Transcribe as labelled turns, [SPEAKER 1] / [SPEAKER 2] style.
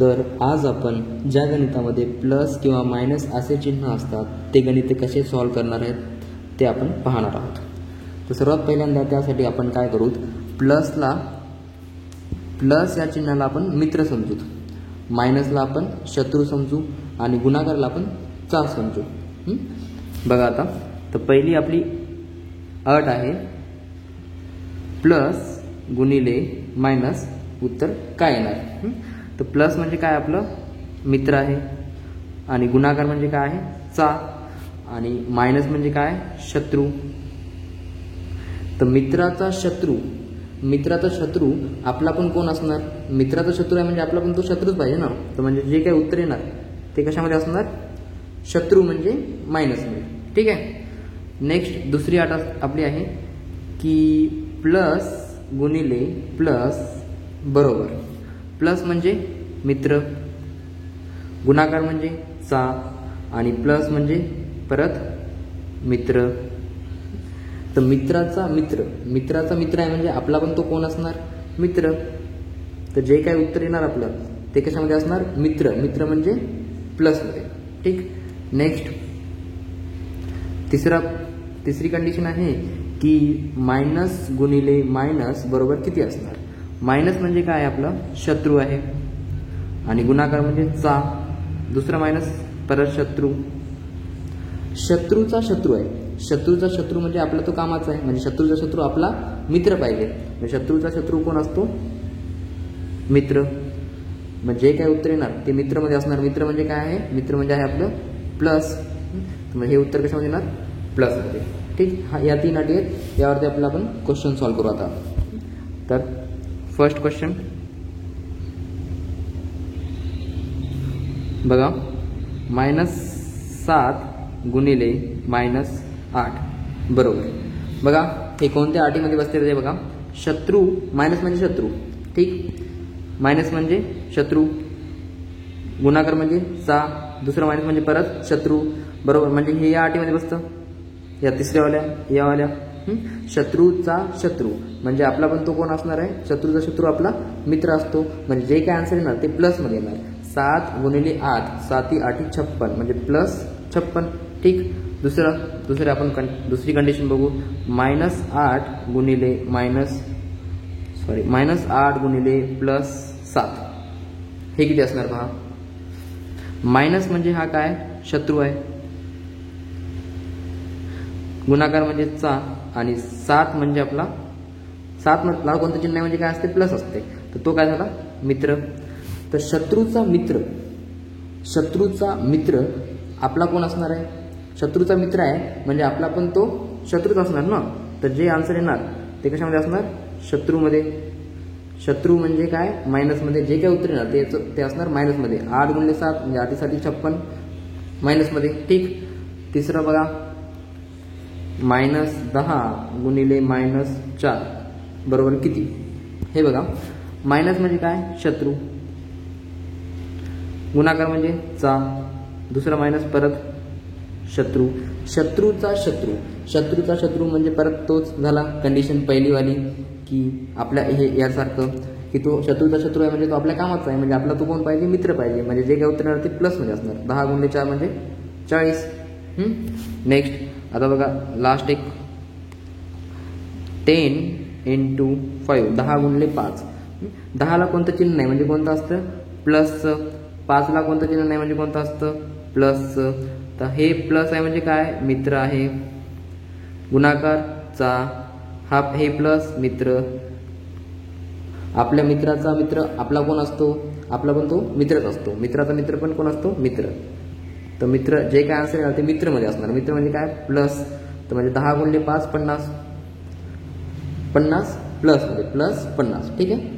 [SPEAKER 1] तर आज आपण ज्या गणितामध्ये प्लस किंवा मायनस असे चिन्ह असतात ते गणिते कसे सॉल्व करणार आहेत ते आपण पाहणार आहोत। तर सर्वात पहिल्यांदा त्यासाठी आपण काय करू, प्लस या चिन्हाला आपण मित्र समजू, मायनसला आपण शत्रू समजू आणि गुणाकारला आपण चा समजू। बघा आता, तर पहिली आपली अट आहे प्लस गुणिले मायनस उत्तर काय येणार। तर प्लस म्हणजे काय, आपलं मित्र आहे, आणि गुणाकार म्हणजे काय आहे चा, आणि मायनस म्हणजे काय शत्रू। तर मित्राचा शत्रू आपला पण कोण असणार, मित्राचा शत्रू आहे म्हणजे आपला पण तो शत्रूच पाहिजे ना। तर म्हणजे जे काही उत्तर येणार ते कशामध्ये असणार, शत्रू म्हणजे मायनस मध्ये। ठीक आहे। नेक्स्ट दुसरी अट आपली आहे की प्लस गुणिले प्लस बरोबर, प्लस म्हणजे मित्र, गुणाकार म्हणजे चा, आणि प्लस म्हणजे परत मित्र। तर मित्राचा मित्र आहे म्हणजे आपला पण तो कोण असणार, मित्र। तर जे काही उत्तर येणार आपलं ते कशामध्ये असणार, मित्र म्हणजे प्लस मध्ये। ठीक। नेक्स्ट तिसरी कंडिशन आहे की मायनस गुणिले मायनस बरोबर किती असणार। मायनस म्हणजे काय, आपला शत्रू आहे, आणि गुणाकार म्हणजे चा, दुसरा मायनस परत शत्रू। शत्रूचा शत्रू म्हणजे आपला तो कामाचा आहे, म्हणजे शत्रूचा शत्रू आपला मित्र पाहिजे। म्हणजे शत्रूचा शत्रू कोण असतो, मित्र। म्हणजे जे काय उत्तर येणार ते मित्रमध्ये असणार। मित्र म्हणजे काय आहे, मित्र म्हणजे आहे आपलं प्लस। म्हणजे हे उत्तर कशामध्ये येणार, प्लस मध्ये। ठीक। या 3 अटी आहेत, यावरती आपण क्वेश्चन सॉल्व्ह करू आता। तर फर्स्ट क्वेश्चन बघा, -7 गुणिले -8 बरोबर। बघा हे कोणत्या अटीमध्ये बसते ते बघा, शत्रू मायनस म्हणजे शत्रू, ठीक, मायनस म्हणजे शत्रू, गुणाकार म्हणजे चा, दुसरा मायनस म्हणजे परत शत्रू बरोबर। म्हणजे हे या अटीमध्ये बसतं, या तिसऱ्यावाल्या यावाल्या। शत्रूचा शत्रू म्हणजे आपला पण तो कोण असणार आहे, शत्रूचा शत्रू आपला मित्र असतो। म्हणजे जे काय आन्सर येणार ते प्लस मध्ये येणार। 7 गुणिले 8, 7 × 8 = 56 म्हणजे प्लस 56। ठीक। दुसरं आपण दुसरी कंडिशन बघू, -8 गुणिले +7 हे किती असणार पहा। मायनस म्हणजे हा काय शत्रू आहे, गुणाकार म्हणजे चा, आणि 7 म्हणजे आपला 7 मधला कोणतं चिन्ह आहे म्हणजे काय असते, प्लस असते। तर तो काय झाला, मित्र। तर शत्रूचा मित्र आपला कोण असणार आहे, शत्रूचा मित्र आहे म्हणजे आपला पण तो शत्रूच असणार ना। तर जे आन्सर येणार ते कशामध्ये असणार, शत्रूमध्ये। शत्रू म्हणजे काय, मायनस मध्ये। जे काय उत्तर येणार ते असणार मायनस मध्ये। 8 गुणिले 7 म्हणजे 8 × 7 = 56 मायनस मध्ये। ठीक। तिसरं बघा, -10 गुणिले -4 बरोबर किती। हे बघा, मायनस म्हणजे काय शत्रू, गुणाकार म्हणजे चा, दुसरा मायनस परत शत्रू। शत्रूचा शत्रू म्हणजे परत तोच झाला कंडिशन पहिलीवाली की आपल्या हे यासारखं की तो शत्रूचा शत्रू आहे म्हणजे तो आपल्या कामाचा आहे, म्हणजे आपला तो कोण पाहिजे, मित्र पाहिजे। म्हणजे जे काय उत्तर येणार ते प्लस मध्ये असणार। 10 गुणिले 4 म्हणजे 40। नेक्स्ट आता बघा लास्ट एक, 10 × 5, 10 गुणिले 5। 10ला कोणतं चिन्ह नाही म्हणजे कोणतं असतं, प्लसचं। 5ला कोणतं चिन्ह नाही म्हणजे कोणतं असतं, प्लसचं। तर हे प्लस आहे म्हणजे काय, मित्र आहे, गुणाकार चा, हा हे प्लस मित्र। आपल्या मित्राचा मित्र आपला कोण असतो, आपला पण तो मित्रच असतो। मित्राचा मित्र पण कोण असतो, मित्र। तर मित्र जे काय आन्सर येणार ते मित्रमध्ये असणार। मित्र म्हणजे काय, प्लस। तर म्हणजे 10 गुणिले 5 50 प्लस मध्ये, +50। ठीक आहे।